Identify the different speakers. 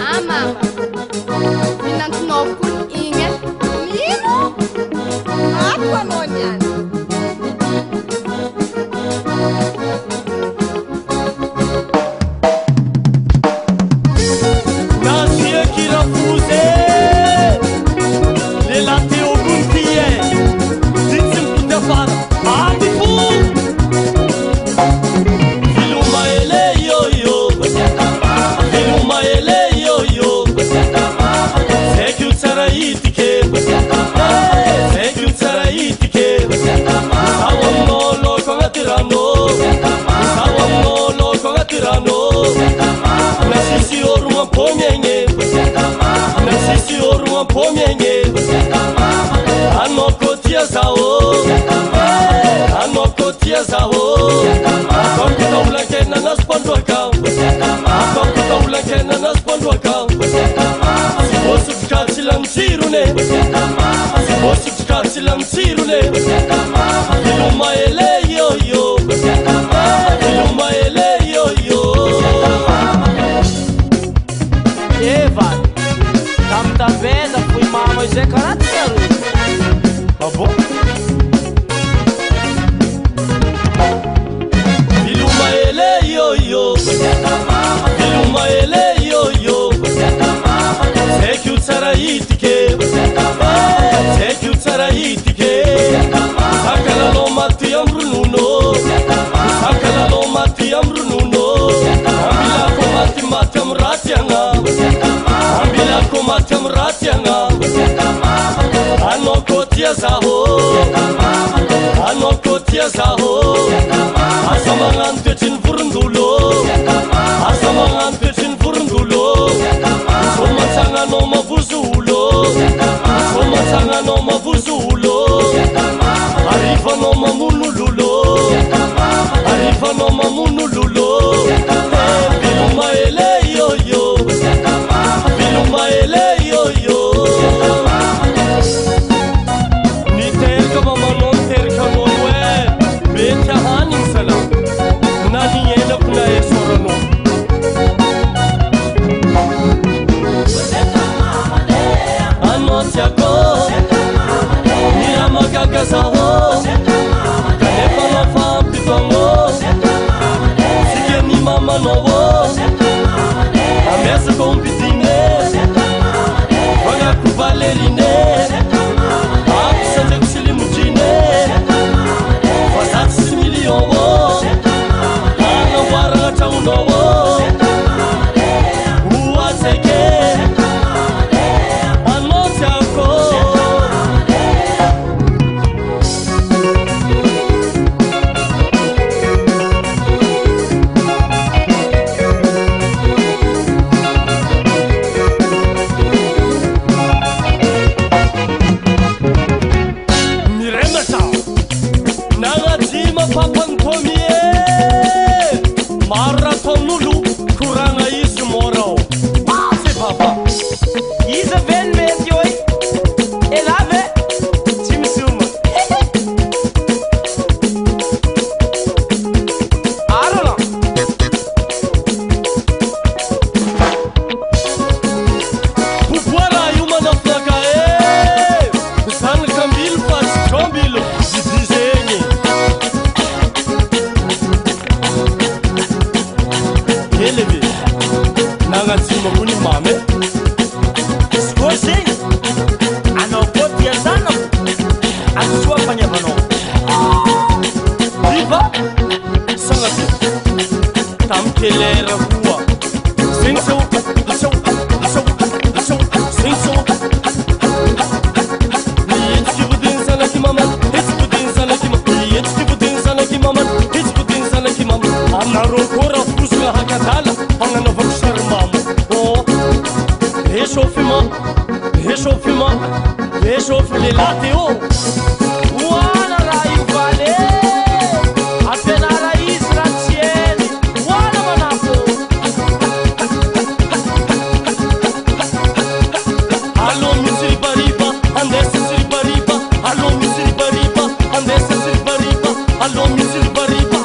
Speaker 1: Ah mama, minantonao koa igny e.
Speaker 2: Ino? Ako anao niany.
Speaker 3: Nasia kirafuze lela teo guntie ditsim kutafara amifu filuma ele yo yo filuma ele yo yo sekiu tsaraitike sekiu tsaraitike sawamolo kongatirano sawamolo kongatirano nasisi oruma pomyenye nasisi oruma pomyenye anokotia zao anokotia zao akomkuta ulakena naspondwaka akomkuta ulakena naspondwaka sibosutkachila msirune sibosutkachila msirune iluma ele yoyo iluma ele yoyo Eva, tam venda fui mama e Zé Caratiero. Tá bom? Iluma ele yo yo, iluma ele yo yo. Sei que o tsaraitike, sei que o tsaraitike. Sakala no mati amrununo, sakala no mati amrununo. Ambila ko mati amratianga. Ambila ko mati amratianga. Anokotia zaho, anokotia zaho. Asamangan techin furundulo, asamangan techin furundulo. Somansanga no mavuzulo, somansanga no mavuzulo. Arriva no mamunululo, arriva no mamunululo. Biluma ele yo yo, biluma ele yo yo. Ni terka mama non terka monwe, betya hanin sala. Nani ela kuna esorano. Anotiako, ni amagaga zaho. Kanepa na fampipango, sige ni mama novo. Amesa compitine, vaga ku valerine. Apsa zeksili mujine, vasat milion wo. Ana wara tauno wo. Uateke, anotiako. Miremata, nagatima papan pomie. Marathon nulu, kuranga isu morao. Pase papa.
Speaker 4: Isa ven met joi. Elave. Timsuma. Arona.
Speaker 3: Pupuara yuma na flaga San kambil pas kambil dizenye. Eleve. Nanga zima kuni mame.
Speaker 4: Skozi. Anokotia sana. Atusua fanya bano.
Speaker 3: Viva. Sangati. Tamkelera kuwa. Sing so. So. So. So. Sing so. It's budin sana ki mama. It's budin sana ki mama. It's budin sana ki mama. It's budin sana ki mama. Anaro kora fusla hakatala. Angana vakshar mama. Oh. Réchauffement. Réchauffement. Réchauffe les latéaux.
Speaker 4: Wala raio vale. Apena raiz ratiene. Wala manafo.
Speaker 3: Allo misiri bariba, andesse siri bariba. Allo misiri bariba, andesse siri bariba. Allo misiri bariba,